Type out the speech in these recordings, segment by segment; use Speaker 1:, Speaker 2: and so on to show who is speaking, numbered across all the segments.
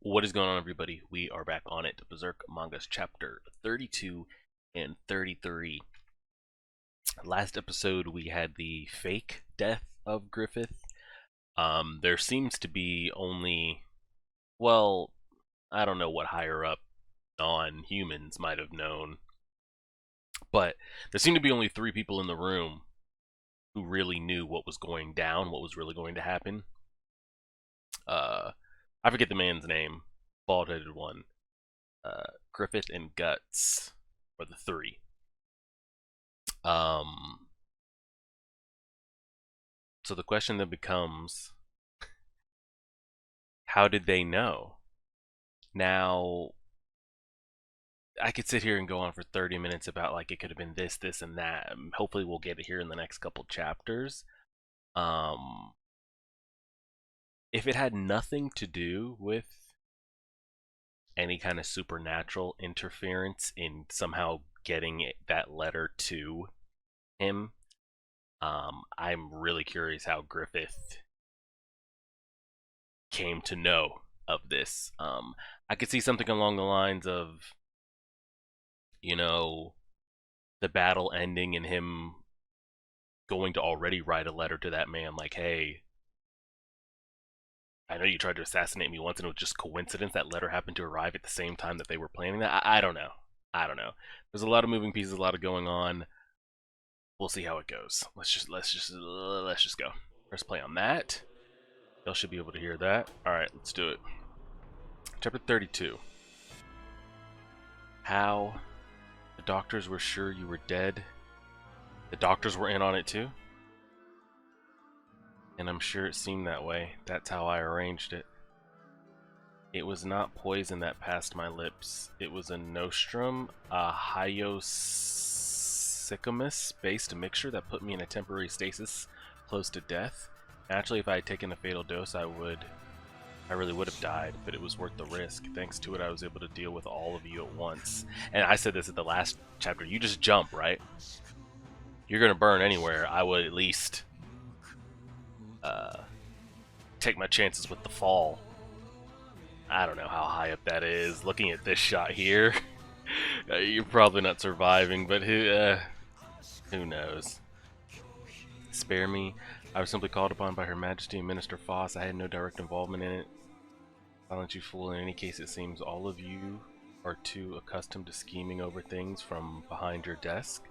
Speaker 1: What is going on, everybody? We are back on it. Berserk Manga's chapter 32 and 33. Last episode, we had the fake death of Griffith. There seems to be only, well, I don't know what higher up non-humans might have known, but there seemed to be only three people in the room who really knew what was going down, what was really going to happen. I forget the man's name, bald-headed one. Griffith and Guts are the three. Um, so the question then becomes, how did they know? Now, I could sit here and go on for 30 minutes about like it could have been this, this, and that. Hopefully, we'll get it here in the next couple chapters. Um, if it had nothing to do with any kind of supernatural interference in somehow getting that letter to him, I'm really curious how Griffith came to know of this. I could see something along the lines of, you know, the battle ending and him going to already write a letter to that man like, hey, I know you tried to assassinate me once and it was just coincidence that letter happened to arrive at the same time that they were planning that. I don't know. I don't know. There's a lot of moving pieces, a lot of going on. We'll see how it goes. Let's just go. Press play on that. Y'all should be able to hear that. All right, let's do it. Chapter 32. How the doctors were sure you were dead. The doctors were in on it too. And I'm sure it seemed that way. That's how I arranged it. It was not poison that passed my lips. It was a nostrum, a hyoscyamus-based mixture that put me in a temporary stasis close to death. Naturally, if I had taken a fatal dose, I really would have died, but it was worth the risk. Thanks to it, I was able to deal with all of you at once. And I said this at the last chapter. You just jump, right? You're going to burn anywhere. I would at least take my chances with the fall. I don't know how high up that is. Looking at this shot here, you're probably not surviving, but who knows? Spare me. I was simply called upon by Her Majesty and Minister Foss. I had no direct involvement in it. Silence, you fool. In any case, it seems all of you are too accustomed to scheming over things from behind your desk.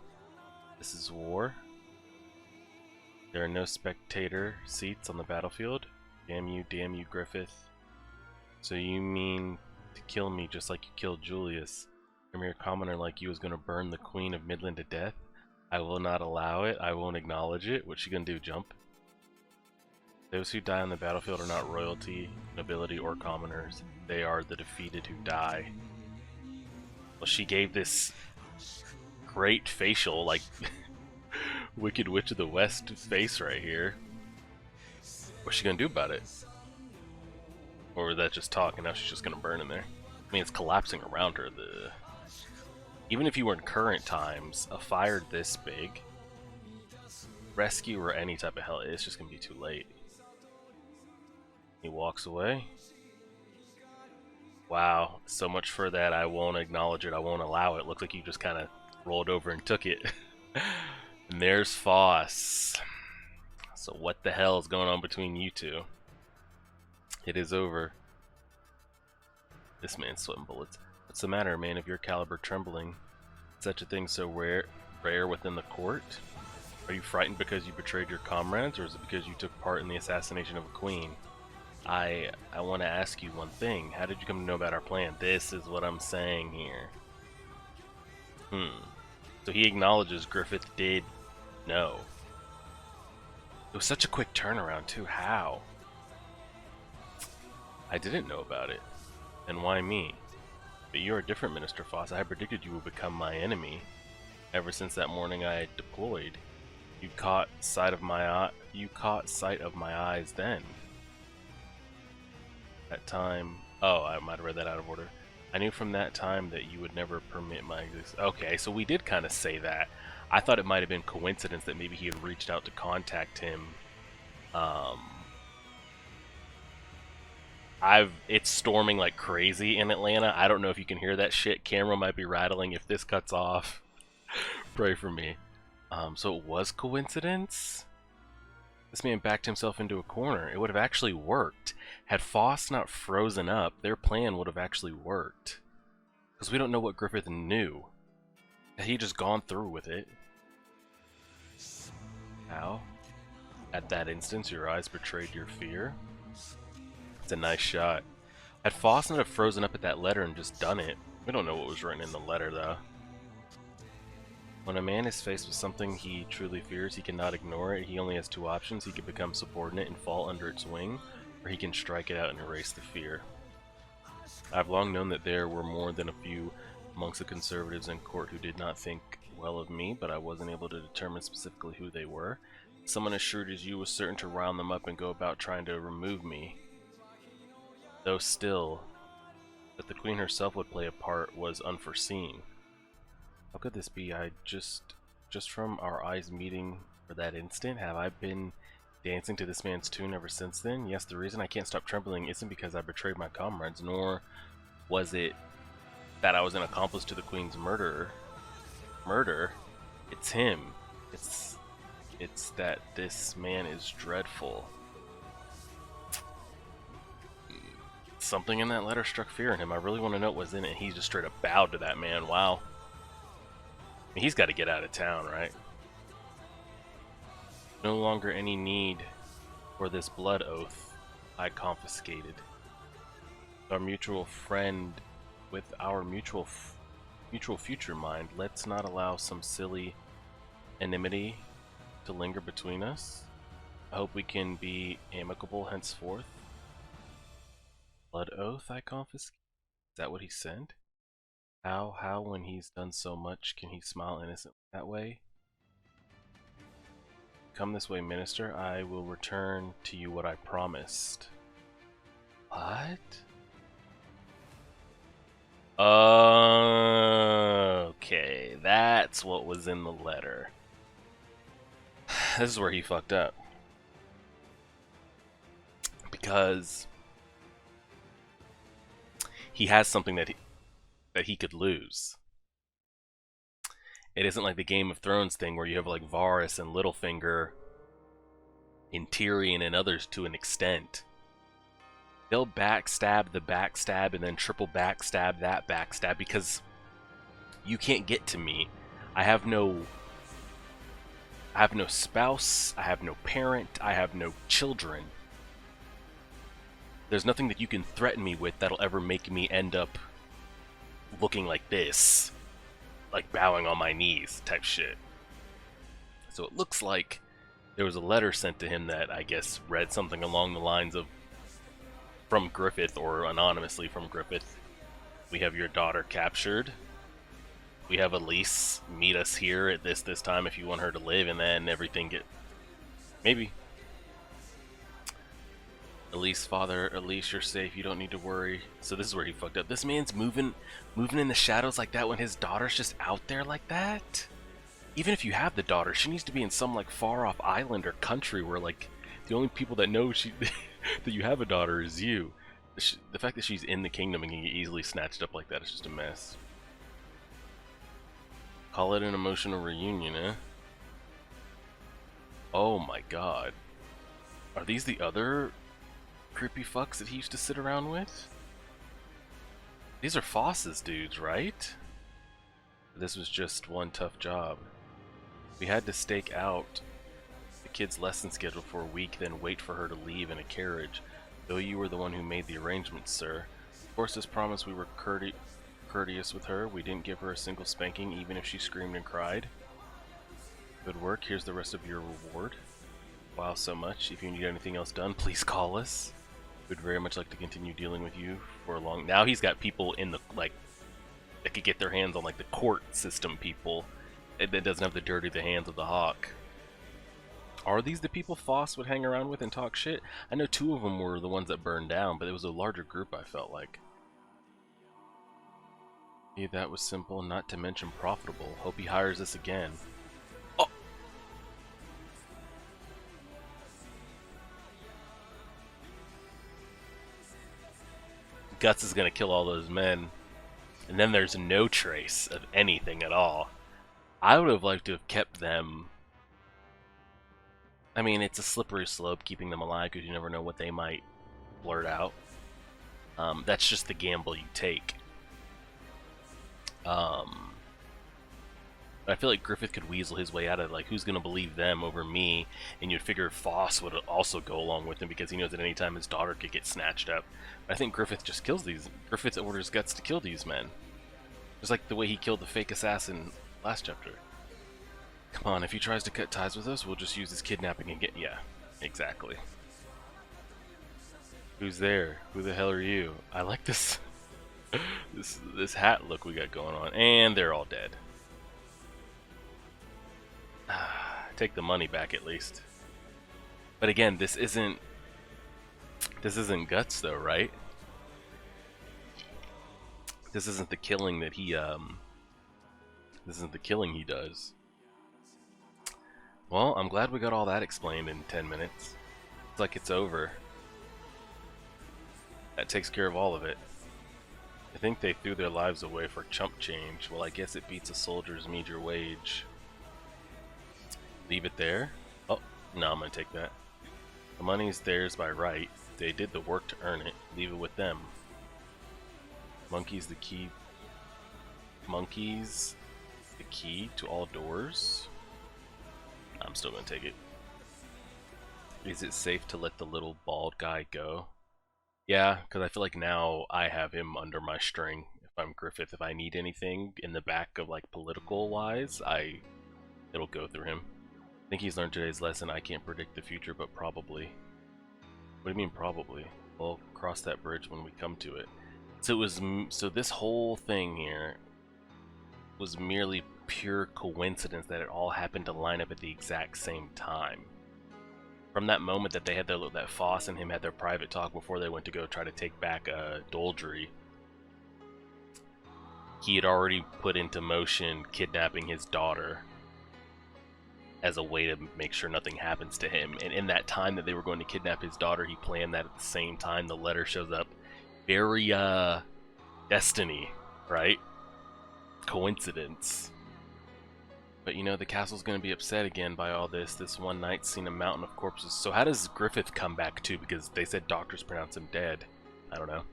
Speaker 1: This is war. There are no spectator seats on the battlefield. Damn you, Griffith. So you mean to kill me just like you killed Julius? A mere commoner like you is going to burn the Queen of Midland to death? I will not allow it. I won't acknowledge it. What's she going to do, jump? Those who die on the battlefield are not royalty, nobility, or commoners. They are the defeated who die. Well, she gave this great facial, like, Wicked Witch of the West face right here. What's she going to do about it? Or was that just talk and now she's just going to burn in there? I mean, it's collapsing around her. Even if you were in current times, a fire this big, rescue or any type of hell, it's just going to be too late. He walks away. Wow, so much for that. I won't acknowledge it. I won't allow it. Looks like you just kind of rolled over and took it. And there's Foss. So what the hell is going on between you two? It is over. This man's sweating bullets. What's the matter, man of your caliber trembling? Such a thing so rare within the court? Are you frightened because you betrayed your comrades, or is it because you took part in the assassination of a queen? I want to ask you one thing. How did you come to know about our plan? This is what I'm saying here. So he acknowledges Griffith did know. It was such a quick turnaround, too. How? I didn't know about it. And why me? But you're a different Minister Foss. I had predicted you would become my enemy. Ever since that morning I had deployed. You caught sight of my eyes then. That time... Oh, I might have read that out of order. I knew from that time that you would never permit my existence. Okay, so we did kind of say that. I thought it might have been coincidence that maybe he had reached out to contact him. It's storming like crazy in Atlanta. I don't know if you can hear that shit. Camera might be rattling. If this cuts off, pray for me. So it was coincidence? This man backed himself into a corner. It would have actually worked. Had Foss not frozen up, their plan would have actually worked. Because we don't know what Griffith knew. Had he just gone through with it? How? At that instance, your eyes betrayed your fear. It's a nice shot. Had Foss not have frozen up at that letter and just done it, we don't know what was written in the letter though. When a man is faced with something he truly fears, he cannot ignore it. He only has two options. He can become subordinate and fall under its wing, or he can strike it out and erase the fear. I've long known that there were more than a few amongst the conservatives in court who did not think well of me, but I wasn't able to determine specifically who they were. Someone as shrewd as you was certain to round them up and go about trying to remove me. Though still, that the Queen herself would play a part was unforeseen. How could this be? Just from our eyes meeting for that instant, have I been dancing to this man's tune ever since then? Yes, the reason I can't stop trembling isn't because I betrayed my comrades, nor was it that I was an accomplice to the Queen's murder. It's him. It's that this man is dreadful. Something in that letter struck fear in him. I really want to know what was in it. He just straight up bowed to that man. Wow. I mean, he's got to get out of town, right? No longer any need for this blood oath I confiscated. Our mutual friend, with our mutual future in mind, let's not allow some silly enmity to linger between us. I hope we can be amicable henceforth. Blood oath I confiscated? Is that what he said? How, when he's done so much, can he smile innocently that way? Come this way, minister. I will return to you what I promised. What? Okay, that's what was in the letter. This is where he fucked up. Because he has something that he could lose. It isn't like the Game of Thrones thing where you have like Varys and Littlefinger and Tyrion and others to an extent. They'll backstab the backstab and then triple backstab that backstab because you can't get to me. I have no spouse, I have no parent, I have no children. There's nothing that you can threaten me with that'll ever make me end up looking like this, like bowing on my knees type shit. So it looks like there was a letter sent to him that I guess read something along the lines of, from Griffith or anonymously from Griffith, we have your daughter captured. We have Elise meet us here at this time if you want her to live, and then everything maybe. Elise, father, Elise, you're safe. You don't need to worry. So this is where he fucked up. This man's moving in the shadows like that when his daughter's just out there like that. Even if you have the daughter, she needs to be in some like far off island or country where like the only people that know that you have a daughter is you. The fact that she's in the kingdom and can get easily snatched up like that is just a mess. Call it an emotional reunion, eh? Oh my god. Are these the other creepy fucks that he used to sit around with? These are Foss's dudes, right? This was just one tough job. We had to stake out the kid's lesson schedule for a week, then wait for her to leave in a carriage. Though you were the one who made the arrangements, sir. Of course, as promised, we were courteous with her. We didn't give her a single spanking, even if she screamed and cried. Good work. Here's the rest of your reward. Wow, so much. If you need anything else done, please call us. We'd very much like to continue dealing with you for a long... Now he's got people in the, like, that could get their hands on, like, the court system people. That doesn't have to dirty the hands of the hawk. Are these the people Foss would hang around with and talk shit? I know two of them were the ones that burned down, but it was a larger group, I felt like. Yeah, that was simple, not to mention profitable. Hope he hires us again. Oh! Guts is gonna kill all those men, and then there's no trace of anything at all. I would have liked to have kept them. I mean, it's a slippery slope keeping them alive because you never know what they might blurt out. That's just the gamble you take. But I feel like Griffith could weasel his way out of, like, who's going to believe them over me, and you'd figure Foss would also go along with him because he knows at any time his daughter could get snatched up. But I think Griffith just kills these. Griffith orders Guts to kill these men. Just like the way he killed the fake assassin last chapter. Come on, if he tries to cut ties with us, we'll just use his kidnapping and get... Yeah, exactly. Who's there? Who the hell are you? I like this this hat look we got going on. And they're all dead. Take the money back at least. But again, this isn't Guts though, right? This isn't the killing that he this isn't the killing he does. Well, I'm glad we got all that explained in 10 minutes. It's like it's over. That takes care of all of it. I think they threw their lives away for chump change. Well, I guess it beats a soldier's meager wage. Leave it there? Oh, no, I'm gonna take that. The money's theirs by right. They did the work to earn it. Leave it with them. Monkey's the key. Monkey's the key to all doors? I'm still gonna take it. Is it safe to let the little bald guy go? Yeah, because I feel like now I have him under my string. If I'm Griffith, if I need anything in the back of, like, political wise, it'll go through him. I think he's learned today's lesson. I can't predict the future, but probably. What do you mean probably? We'll cross that bridge when we come to it. So this whole thing here was merely pure coincidence that it all happened to line up at the exact same time. From that moment that they had that Foss and him had their private talk before they went to go try to take back Doldry, he had already put into motion kidnapping his daughter as a way to make sure nothing happens to him. And in that time that they were going to kidnap his daughter, he planned that at the same time the letter shows up. Very destiny, right? Coincidence. But you know, the castle's gonna be upset again by all this. This one night's seen a mountain of corpses. So how does Griffith come back too? Because they said doctors pronounce him dead. I don't know.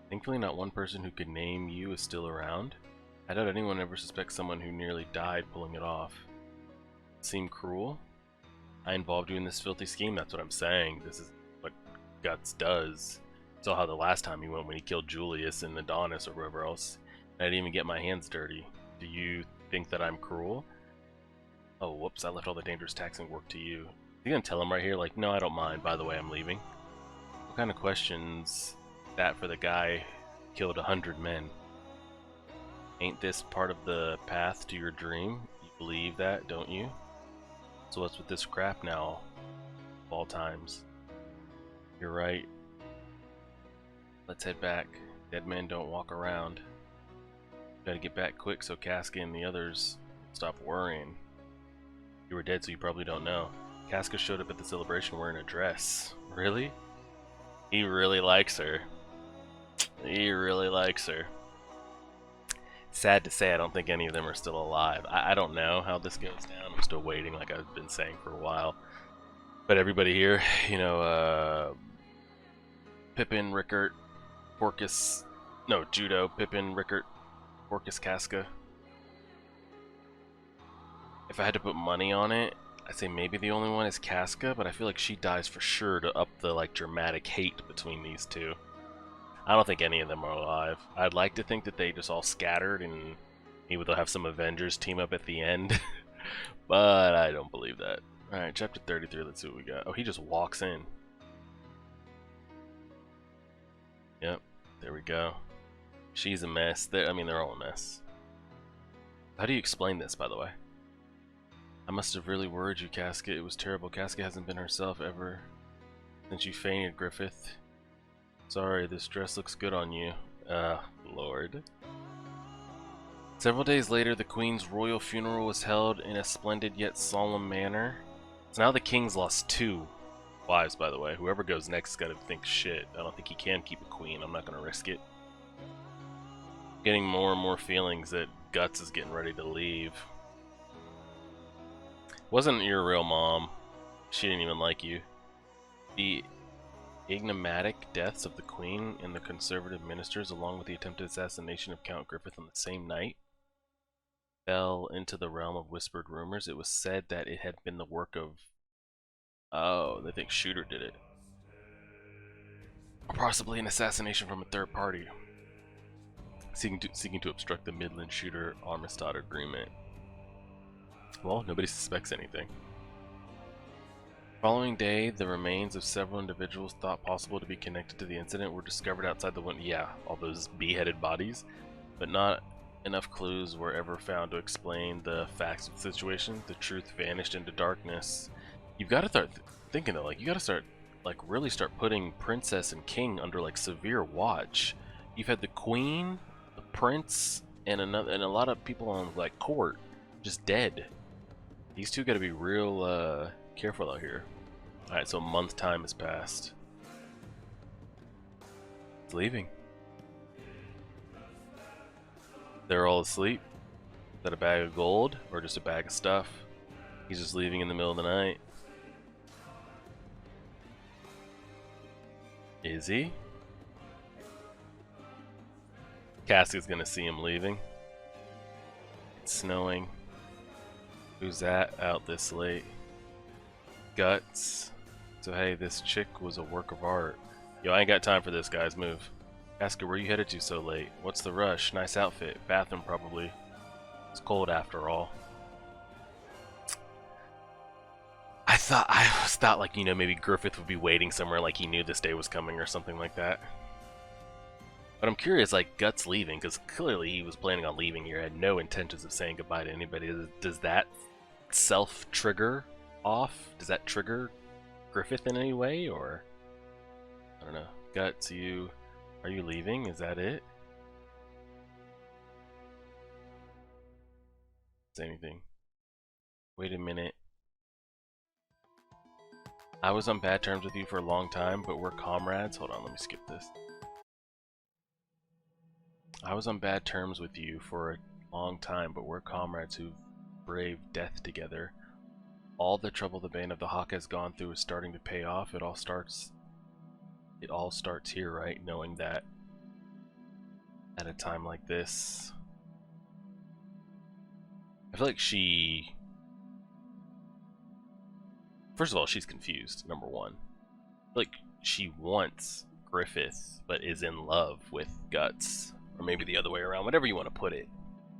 Speaker 1: Thankfully not one person who could name you is still around. I doubt anyone ever suspects someone who nearly died pulling it off. Seem cruel? I involved you in this filthy scheme, that's what I'm saying. This is what Guts does. Saw how the last time he went when he killed Julius and Adonis or whoever else. I didn't even get my hands dirty. Do you think that I'm cruel? Oh, whoops, I left all the dangerous taxing work to you. You gonna tell him right here, like, no, I don't mind, by the way, I'm leaving? What kind of questions that for the guy who killed 100 men? Ain't this part of the path to your dream? You believe that, don't you? So what's with this crap now? Of all times. You're right. Let's head back. Dead men don't walk around. Gotta get back quick so Casca and the others stop worrying. You were dead, so you probably don't know. Casca showed up at the celebration wearing a dress. Really? He really likes her. He really likes her. Sad to say, I don't think any of them are still alive. I don't know how this goes down. I'm still waiting, like I've been saying for a while. But everybody here, you know, Pippin, Rickert, Porcus, no, Judo, Pippin, Rickert, Porcus, Casca. If I had to put money on it, I'd say maybe the only one is Casca, but I feel like she dies for sure to up the, like, dramatic hate between these two. I don't think any of them are alive. I'd like to think that they just all scattered and maybe they'll have some Avengers team up at the end. But I don't believe that. Alright, chapter 33, let's see what we got. Oh, he just walks in. Yep, there we go. She's a mess. I mean, they're all a mess. How do you explain this, by the way? I must have really worried you, Casca. It was terrible. Casca hasn't been herself ever since you fainted, Griffith. Sorry, this dress looks good on you. Lord. Several days later, the Queen's royal funeral was held in a splendid yet solemn manner. So now the King's lost 2. Wise, by the way. Whoever goes next has got to think shit. I don't think he can keep a queen. I'm not going to risk it. Getting more and more feelings that Guts is getting ready to leave. Wasn't your real mom. She didn't even like you. The enigmatic deaths of the Queen and the conservative ministers, along with the attempted assassination of Count Griffith on the same night, fell into the realm of whispered rumors. It was said that it had been the work of... Oh, they think Shooter did it. Or possibly an assassination from a third party, seeking to obstruct the Midland Shooter Armistice agreement. Well, nobody suspects anything. Following day, the remains of several individuals thought possible to be connected to the incident were discovered outside the window. Yeah, all those beheaded bodies, but not enough clues were ever found to explain the facts of the situation. The truth vanished into darkness. You've got to start thinking though, like you got to start, like really start putting Princess and King under like severe watch. You've had the Queen, the Prince, and a lot of people on like court just dead. These two got to be real careful out here. Alright, so a month time has passed. It's leaving. They're all asleep. Is that a bag of gold or just a bag of stuff? He's just leaving in the middle of the night. Is he? Cassie's gonna see him leaving. It's snowing. Who's that out this late? Guts. So hey, this chick was a work of art. Yo, I ain't got time for this, guys. Move. Ask her, where you headed to so late? What's the rush? Nice outfit. Bathroom, probably. It's cold after all. I thought like, you know, maybe Griffith would be waiting somewhere, like he knew this day was coming or something like that. But I'm curious, like, Guts leaving, because clearly he was planning on leaving here, had no intentions of saying goodbye to anybody. Does that self-trigger off? Does that trigger Griffith in any way, or I don't know. Guts, are you leaving? Is that it? Say anything. Wait a minute. I was on bad terms with you for a long time, but we're comrades. Hold on, let me skip this. I was on bad terms with you for a long time, but we're comrades who've braved death together. All the trouble the Band of the Hawk has gone through is starting to pay off. It all starts here, right? Knowing that at a time like this. I feel like she... First of all, she's confused, number one. I feel like she wants Griffith, but is in love with Guts. Or maybe the other way around, whatever you want to put it.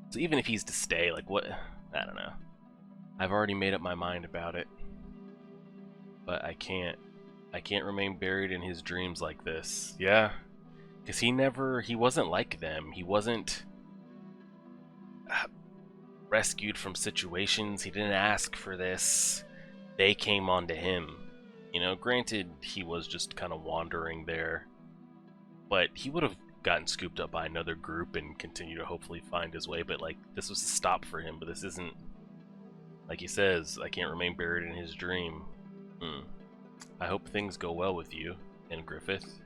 Speaker 1: So even if he's to stay, like what... I don't know. I've already made up my mind about it. But I can't remain buried in his dreams like this. Yeah. Because he wasn't like them. He wasn't rescued from situations. He didn't ask for this. They came onto him. You know, granted, he was just kind of wandering there. But he would have gotten scooped up by another group and continue to hopefully find his way. But, like, this was a stop for him. But this isn't... Like he says, I can't remain buried in his dream. I hope things go well with you and Griffith.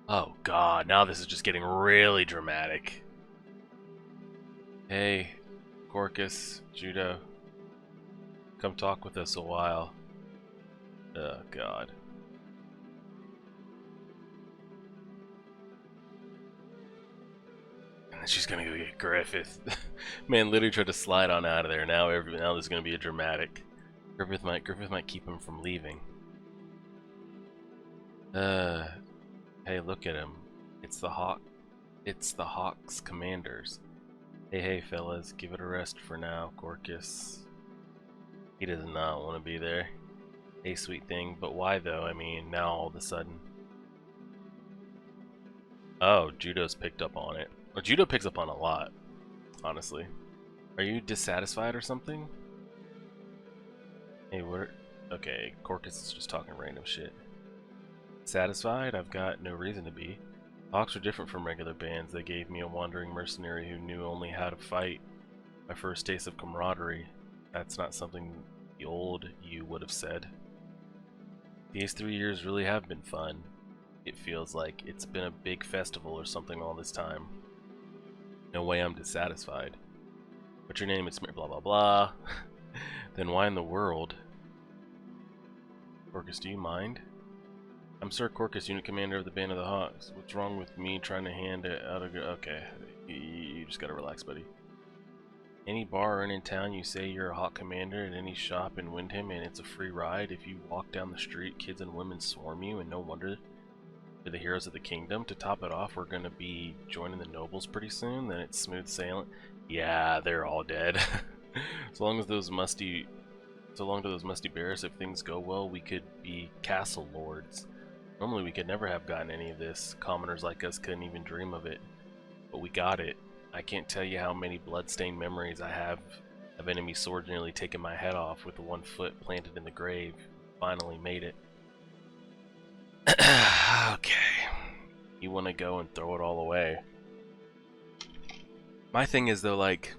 Speaker 1: Oh god, now this is just getting really dramatic. Hey, Corcus, Judo. Come talk with us a while. Oh god. And she's gonna go get Griffith. Man, literally tried to slide on out of there. Now there's gonna be a dramatic. Griffith might keep him from leaving. Hey, look at him. It's the Hawk's commanders. Hey, fellas, give it a rest for now, Corcus. He does not want to be there. Hey, sweet thing, but why though? I mean, now all of a sudden. Oh, Judo's picked up on it. Or Judo picks up on a lot, honestly. Are you dissatisfied or something? Hey, okay, Corcus is just talking random shit. Satisfied? I've got no reason to be. Hawks are different from regular bands. They gave me a wandering mercenary who knew only how to fight. My first taste of camaraderie. That's not something the old you would have said. These 3 years really have been fun. It feels like it's been a big festival or something all this time. No way I'm dissatisfied. What's your name? It's blah blah blah. Then why in the world? Corcus, do you mind? I'm Sir Corcus, unit commander of the Band of the Hawks. What's wrong with me trying to hand it out of... Okay, you just gotta relax, buddy. Any bar or inn in town, you say you're a Hawk commander at any shop in Windham, and it's a free ride. If you walk down the street, kids and women swarm you, and no wonder they're the heroes of the kingdom. To top it off, we're gonna be joining the nobles pretty soon, then it's smooth sailing. Yeah, they're all dead. So long to those musty bears, if things go well, we could be castle lords. Normally we could never have gotten any of this. Commoners like us couldn't even dream of it. But we got it. I can't tell you how many bloodstained memories I have of enemy swords nearly taking my head off with one foot planted in the grave. Finally made it. Okay. You want to go and throw it all away. My thing is though, like,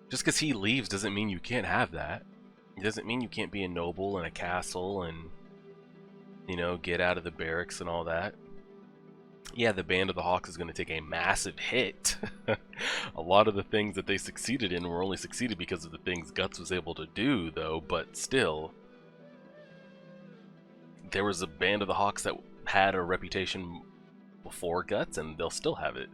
Speaker 1: just because he leaves doesn't mean you can't have that. It doesn't mean you can't be a noble in a castle and, you know, get out of the barracks and all that. Yeah, the Band of the Hawks is going to take a massive hit. A lot of the things that they succeeded in were only succeeded because of the things Guts was able to do, though, but still. There was a Band of the Hawks that had a reputation before Guts, and they'll still have it.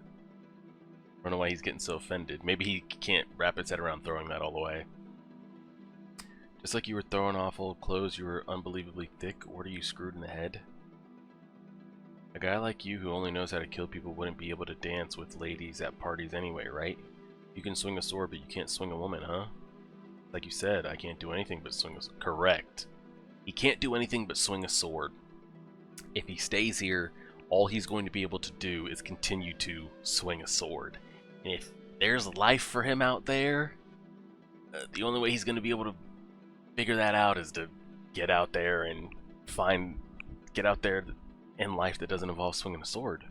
Speaker 1: I don't know why he's getting so offended. Maybe he can't wrap his head around throwing that all away. Just like you were throwing off old clothes, you were unbelievably thick. What are you, screwed in the head? A guy like you who only knows how to kill people wouldn't be able to dance with ladies at parties anyway, right? You can swing a sword, but you can't swing a woman, huh? Like you said, I can't do anything but swing a sword. Correct. He can't do anything but swing a sword. If he stays here, all he's going to be able to do is continue to swing a sword. And if there's life for him out there, the only way he's going to be able to figure that out is to get out there and get out there in life that doesn't involve swinging a sword.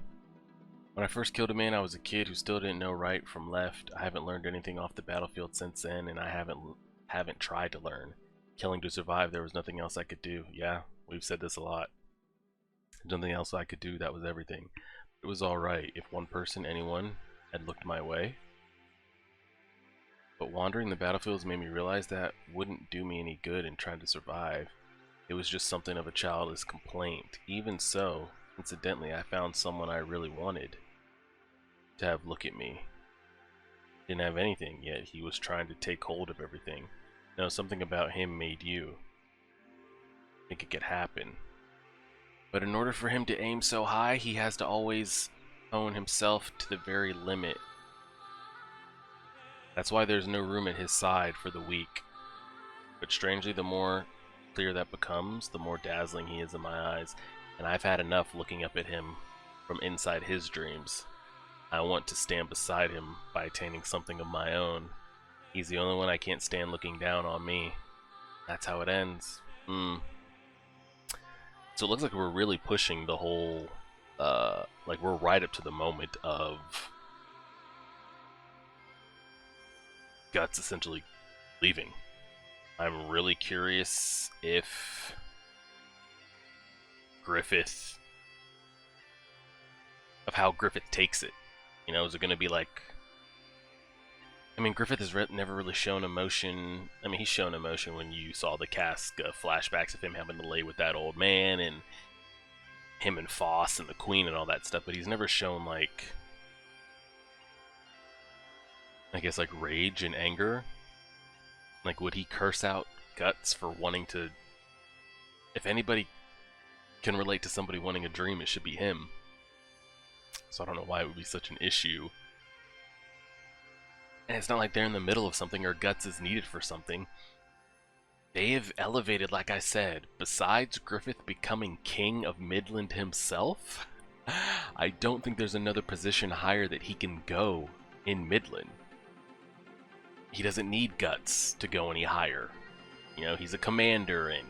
Speaker 1: When I first killed a man, I was a kid who still didn't know right from left. I haven't learned anything off the battlefield since then, and I haven't tried to learn. Killing to survive, there was nothing else I could do. Yeah, we've said this a lot. There's nothing else I could do, that was everything. It was alright if one person, anyone, had looked my way. But wandering the battlefields made me realize that wouldn't do me any good in trying to survive. It was just something of a childish complaint. Even so, incidentally, I found someone I really wanted to have look at me. Didn't have anything, yet he was trying to take hold of everything. No, something about him made you think it could happen. But in order for him to aim so high, he has to always hone himself to the very limit. That's why there's no room at his side for the weak. But strangely, the more clear that becomes, the more dazzling he is in my eyes. And I've had enough looking up at him from inside his dreams. I want to stand beside him by attaining something of my own. He's the only one I can't stand looking down on me. That's how it ends. So it looks like we're really pushing the whole, like we're right up to the moment of Guts essentially leaving. I'm really curious if how Griffith takes it. You know, is it going to be like, I mean, Griffith has never really shown emotion. I mean, he's shown emotion when you saw the cast flashbacks of him having to lay with that old man and him and Foss and the Queen and all that stuff, but he's never shown, like, I guess, like, rage and anger. Like, would he curse out Guts for wanting to... If anybody can relate to somebody wanting a dream, it should be him. So I don't know why it would be such an issue. And it's not like they're in the middle of something or Guts is needed for something. They have elevated, like I said, besides Griffith becoming king of Midland himself, I don't think there's another position higher that he can go in Midland. He doesn't need Guts to go any higher. You know, he's a commander, and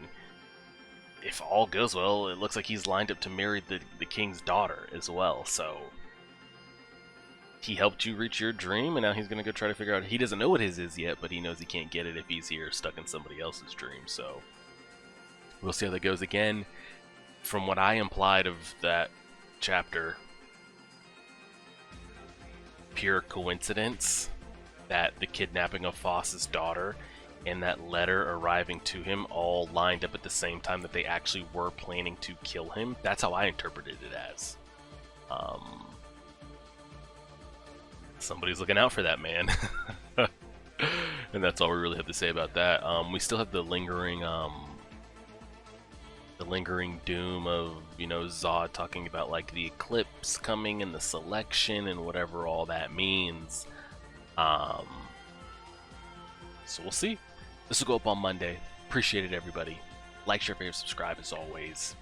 Speaker 1: if all goes well, it looks like he's lined up to marry the king's daughter as well, so... He helped you reach your dream, and now he's going to go try to figure out... He doesn't know what his is yet, but he knows he can't get it if he's here stuck in somebody else's dream, so... We'll see how that goes. Again, from what I implied of that chapter, pure coincidence that the kidnapping of Foss's daughter and that letter arriving to him all lined up at the same time, that they actually were planning to kill him. That's how I interpreted it as. Somebody's looking out for that man. And that's all we really have to say about that. We still have the lingering doom of, you know, Zod talking about like the eclipse coming and the selection and whatever all that means. So we'll see. This will go up on Monday. Appreciate it, everybody. Like, share, favorite, subscribe as always.